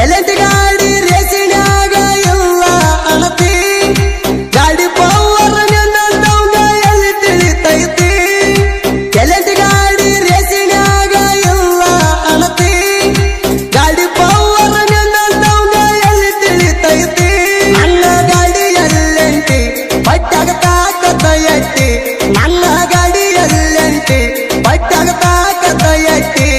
ಚಲಂಟ್ ಗಾಡಿ ರೇಸಿನ್ಯಾಗ ಇಲ್ಲ ಅಣತಿ ಗಾಡಿ ಪವರ್ ನಿನ್ನಂತವ್ಗ ಎಲ್ಲಿ ತಿಳಿತೈತಿ ಚಲಂಟ್ ಗಾಡಿ ರೇಸಿನ್ಯಾಗ ಇಲ್ಲ ಅಣತಿ ಗಾಡಿ ಪವರ್ ನಿನ್ನಂತವ್ಗ ಎಲ್ಲಿ ತಿಳಿತೈತಿ ನನ್ನ ಗಾಡಿ ಎಲ್ಲಂಟಿ ಬಟ್ಟಾಗ ತಾಕತ್ತ ಎಟ್ಟಿ ನನ್ನ ಗಾಡಿ ಎಲ್ಲಂಟಿ ಬಟ್ಟಾಗ ತಾಕತ್ತ ಎಟ್ಟಿ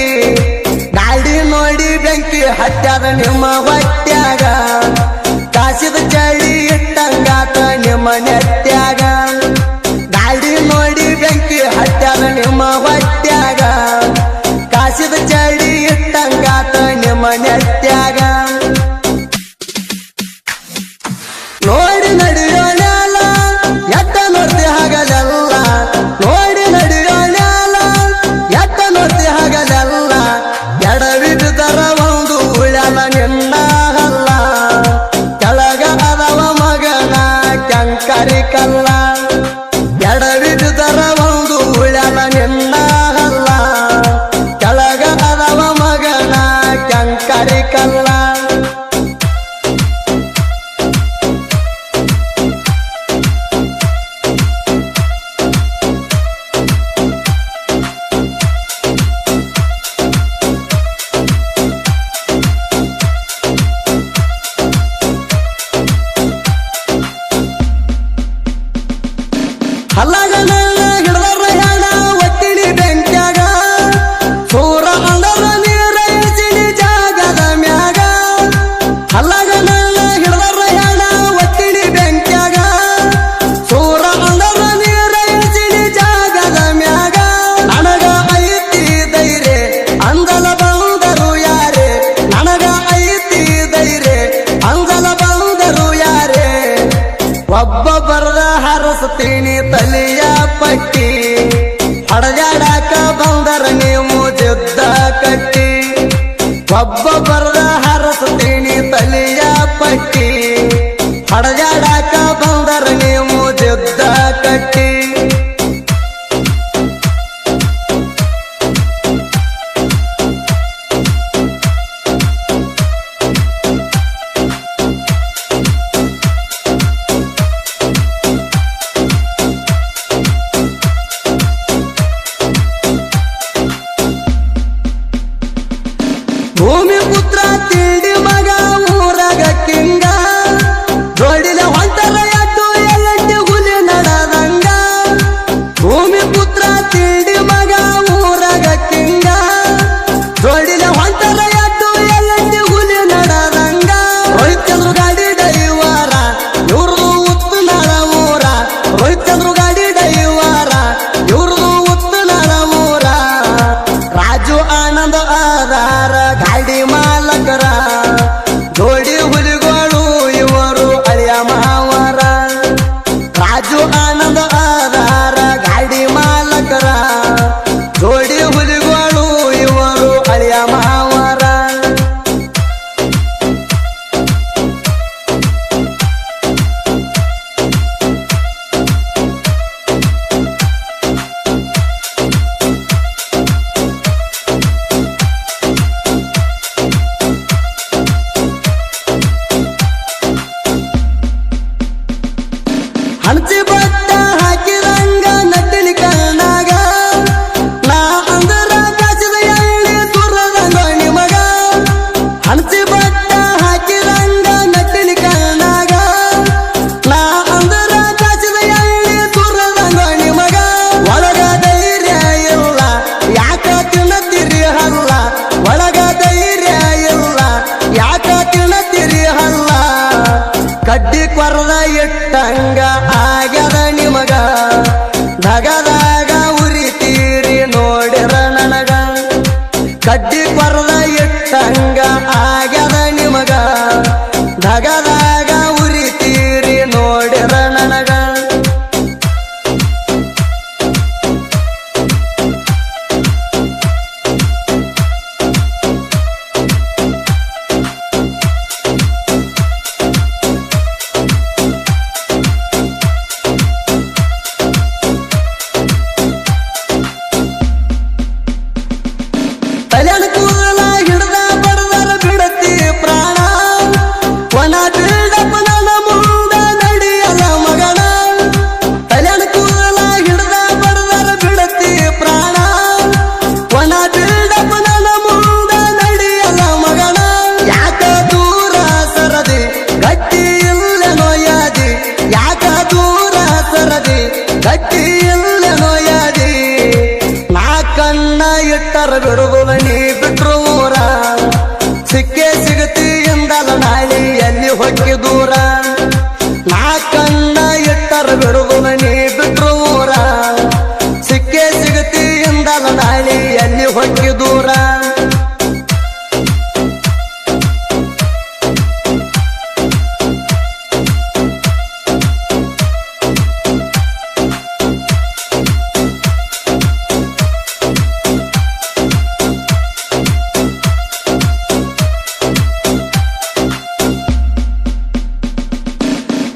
ಗಾಡಿ ನೋಡಿ ಬೆಂಕಿ ಹಟ್ಟ್ಯಾದ ನಿಮ್ಮ ಹೊಟ್ಟ್ಯಾಗ ಕಾಸಿದ ಚಳಿ ಇಟ್ಟಂಗಾತ ನಿಮ್ಮ ನೆಟ್ಟ್ಯಾಗ ಗಾಡಿ ನೋಡಿ ಬೆಂಕಿ ಹಟ್ಟ್ಯಾದ ನಿಮ್ಮ ಹೊಟ್ಟ್ಯಾಗ ಕಾಸಿದ ಚಳಿ ಇಟ್ಟಂಗಾತ ನಿಮ್ಮ ನೆಟ್ಟ್ಯಾಗ ನೋಡಿ ನಡೆಯೋಣ ಎತ್ತ ನೋಡ್ತಿ ಹಗಲೆಲ್ಲ ನೋಡಿ ನಡೆಯೋಣ ಎತ್ತ ನೋಡ್ತಿ ಹಗಲೆಲ್ಲ ಎಡವಿದ್ದರ ಒಂದು ಉಳಲ ನಿನ್ನ ಹಲ್ಲ ಕೆಳಗ ಅದವ ಮಗನ ಕಂಕರಿ ಕಲ್ಲ ಎಡವಿದ್ದರ ಒಂದು ಉಳಲ ನಿನ್ನ ಹಲ್ಲ ಕೆಳಗ ಅದವ ಮಗನ ಕಂಕರಿ ಕಲ್ಲ ಹಲ್ಲಾಗ ಹಿಡದರ ಹೆಣ ಒಟ್ಟಿನಿ ಬೆಂಕ್ಯಾಗ ಸೂರ ಅಂದರ ನೀರ ಇಳಿಸಿನಿ ಜಾಗದ ಮ್ಯಾಗ ಹಲ್ಲಾಗ ಹಿಡದರ ಹೆಣ ಒಟ್ಟಿನಿ ಬೆಂಕ್ಯಾಗ ಸೂರ ಅಂದರ ನೀರ ಇಳಿಸಿನಿ ಜಾಗದ ಮ್ಯಾಗ ನನಗ ಐತಿ ಧೈರ್ಯ ಅಂದಲ ಬಂದರು ಯಾರೇ ನನಗ ಐತಿ ಧೈರ್ಯ ಅಂದಲ ಬಂದರು ಯಾರೇ ಒಬ್ಬ ಬರದ ಹರಸ್ತೀನಿ ತಲಿಯ ಪಟ್ಟಿ ಹಡಜಾಡಾಕ ಬಂದರ ನೀವು ಯುದ್ಧ ಕಟ್ಟಿ ಒಬ್ಬ ಬರದ ಹರಸ್ತೀನಿ ತಲಿಯ ಪಟ್ಟಿ ಹಡಜಾಡಾಕ ಬಂದರ ನೀವು ಯುದ್ಧ ಕಟ್ಟಿ ಭೂಮಿ ಪುತ್ರ ತಿಂಡಿ ಮಗ ಊರಾಗ ಕಿಂಗ ಜೋಡಿಲ ಹೊಂಟರ ಎಟ್ಟು ಎಲ್ಲಂಟಿ ಹುಲಿ ನಡದಂಗ ಭೂಮಿ ಪುತ್ರ ತಿಂಡಿ ಮಗ ಊರಾಗ ಕಿಂಗ ಜೋಡಿಲ ಹೊಂಟರ ಎಟ್ಟು ಎಲ್ಲಂಟಿ ಹುಲಿ ನಡದಂಗ ರೋಹಿತ್ಚಂದ್ರು ಗಾಡಿ ಡೈವಾರ ಇವ್ರದು ಉತ್ತು ನಾಳ ಊರ ರೋಹಿತ್ಚಂದ್ರು ಗಾಡಿ ಡೈವಾರ ಇವ್ರದು ಉತ್ತು ನಾಳ ಊರ ರಾಜು ಆನಂದ ಆಧಾರ ಗಾಡಿ ಮಾಲಕರ ಜೋಡಿ ಹುಲಿಗಳು ಇವರು ಅಳಿಯ ಮಾವರ ರಾಜು ಆನಂದ ಆಧಾರ ಗಾಡಿ ಮಾಲಕರ ಜೋಡಿ ಹುಲಿಗಳು ಇವರು ಅಳಿಯ ಮಾವರ ಹಣಚಿ ಬಟ್ಟ ಹಾಕಿದಂಗ ನಟ್ಟಿನಿ ಕಣ್ಣಾಗ ನಾ ಅಂದರ ಕಾಸಿದ ಎಳ್ಳಿ ಸುರದಂಗ ನಿಮಗ ಹಣಚಿ ಬಟ್ಟ ಹಾಕಿದಂಗ ನಟ್ಟಿನಿ ಕಣ್ಣಾಗ ನಾ ಅಂದರ ಕಾಸಿದ ಎಳ್ಳಿ ಸುರದಂಗ ನಿಮಗ ಒಳಗ ಧೈರ್ಯ ಇಲ್ಲ ಯಾಕ ತಿನ್ನತಿರಿ ಹಲ್ಲ ಒಳಗ ಧೈರ್ಯ ಇಲ್ಲ ಯಾಕ ತಿನ್ನತಿರಿ ಹಲ್ಲ ಕಡ್ಡಿ ಕೊರದ ಇಟ್ಟಂಗ ಆಗ್ಯದ ನಿಮಗ ಧಗದಾಗ ಉರಿತೀರಿ ನೋಡಿರ ನನಗ ಕಡ್ಡಿ ಕೊರದ ಇಟ್ಟಂಗ ಆಗ್ಯದ ನಿಮಗ ಧಗದಾಗ ಉರಿತೀರಿ ನೋಡಿರ ನನಗ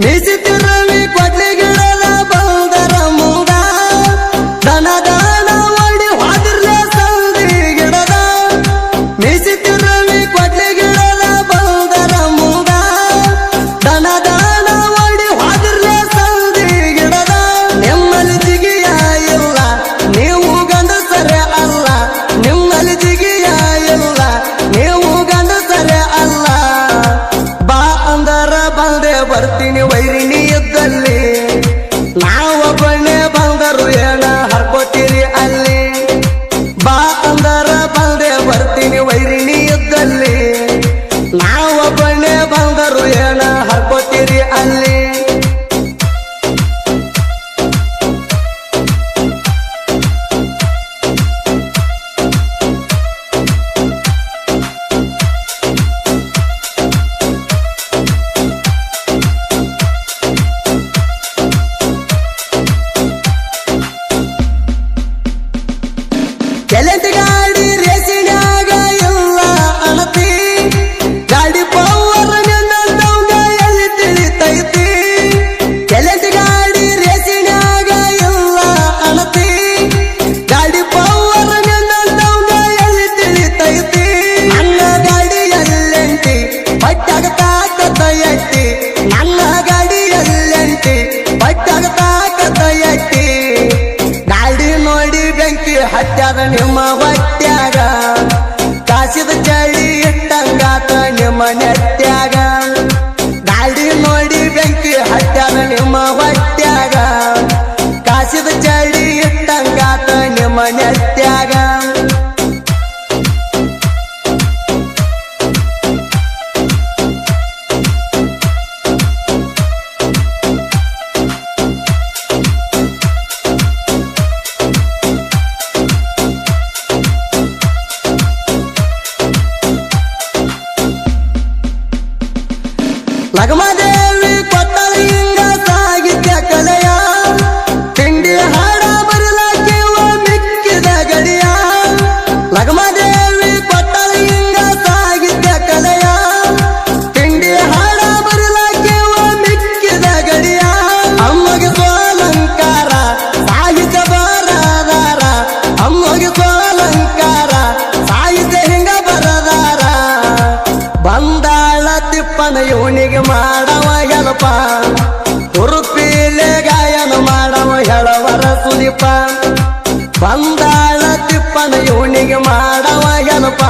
ಮೀಸಿ ತಿರುವಿ ಕೊಡ್ಲಿ ಗಿಡದ ಬಂದರ ಮುಂದ ದನ ದಾನ ಓಡಿ ಹಾದಿರ್ಲೆ ಸಂದಿ ಗಿಡದ ಮೀಸಿ ತಿರುವಿ ಕೊಡ್ಲಿ ಗಿಡದ ಬಂದರ ಮುಂದ ದನ ದಾನ ಓಡಿ ಹಾದಿರ್ಲೆ ಸಂದಿ ಗಿಡದ ನಿಮ್ಮಲ್ಲಿ ಜಿಗಿಯ ಇಲ್ಲ ನೀವು ಗಂಡಸರೇ ಅಲ್ಲ ನಿಮ್ಮಲ್ಲಿ ಜಿಗಿಯ ಇಲ್ಲ ನೀವು ಗಂಡಸರೇ ಅಲ್ಲ ಬಾ ಅಂದರ ಬಂದೆ ಬರ್ತೀನಿ ವೈರಿಣಿ ಇದ್ದಲ್ಲಿ ನಾವೊಬ್ಬನೇ ಬಂದರು ಏನ ಹರ್ಕೋತೀರಿ ಅಲ್ಲಿ ಬಾ ಅಂದರ ಬಂದೆ ಬರ್ತೀನಿ ವೈರಿಣಿ ಇದ್ದಲ್ಲಿ ನಾವೊಬ್ಬನೇ ಬಂದರು ಏನ ಹರ್ಕೋತೀರಿ ಅಲ್ಲಿ ಎಲೆಂಟ್ ಗಾಡಿ ರೇಸಿನ್ಯಾಗ ಇಲ್ಲ ಅಣತಿ ಗಾಡಿ ಪವರ್ ನಿನ್ನಂತವ್ಗ ಎಲ್ಲಿ ತಿಳಿತೈತಿ ಎಲೆಂಟ್ ಗಾಡಿ ರೇಸಿನ್ಯಾಗ ಇಲ್ಲ ಅಣತಿ ಗಾಡಿ ಪವರ್ ನಿನ್ನಂತವ್ಗ ಎಲ್ಲಿ ತಿಳಿತೈತಿ ನನ್ನ ಗಾಡಿ ಎಲ್ಲೆಂಟಿ ಬಟ್ಟಾಗ ತಾಕತ್ತ ಎಟ್ಟಿ ನನ್ನ ಗಾಡಿ ಎಲ್ಲೆಂಟಿ ಬಟ್ಟಾಗ ತಾಕತ್ತ ಎಟ್ಟಿ ಗಾಡಿ ನೋಡಿ ಬೆಂಕಿ ಹಟ್ಟ್ಯಾದ ನಿಮ್ಮ ಹೊಟ್ಟ್ಯಾಗ ಕಾಸಿದ ಚಳಿ ಇಟ್ಟಂಗಾತ ನಿಮ್ಮ ನೆಟ್ಟ್ಯಾಗ ಗಾಡಿ ನೋಡಿ ಬೆಂಕಿ ಹಟ್ಟ್ಯಾದ ನಿಮ್ಮ ಹೊಟ್ಟ್ಯಾಗ ಕಾಸಿದ ಚಳಿ ಇಟ್ಟಂಗಾತ ನಿಮ್ಮ ನೆಟ್ಟ್ಯಾಗ ಲಗಮದೇವಿ ಕೊಟ್ಟಳು ಹಿಂಗ ಸಾಗಿದ್ಯ ಕಲೆಯ ತಿಂಡಿ ಹಾಡ ಬರಲಾಕಿವ ಮಿಕ್ಕಿದ ಗಡಿಯ ಲಗಮದೇವಿ ಕೊಟ್ಟಳು ಹಿಂಗ ಸಾಗಿದ್ಯ ಕಲೆಯ ತಿಂಡಿ ಹಾಡ ಬರಲಾಕಿವ ಮಿಕ್ಕಿದ ಗಡಿಯ ಅಮ್ಮಗೆ ಸೋಲಂಕಾರ ಸಾಹಿತ್ಯ ಬರದಾರ ಅಮ್ಮಗೆ ಸೋಲಂಕಾರ ಸಾಹಿತ್ಯ ಹಿಂಗ ಬರದಾರ ಬಂದಾಳ ತಿಪ್ಪನ ಇವನಿಗೆ ಮಾಡವ ಹೆಲಪ ಹುರುಪಿಲೆ ಗಾಯನ ಮಾಡವ ಹೇಳವರ ಸುದೀಪ ಬಂದಾಳ ತಿಪ್ಪನ ಇವನಿಗೆ ಮಾಡವ ಹೆಲಪ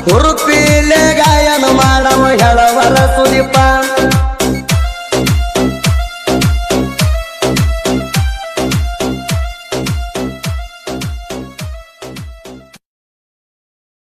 ಹುರುಪಿ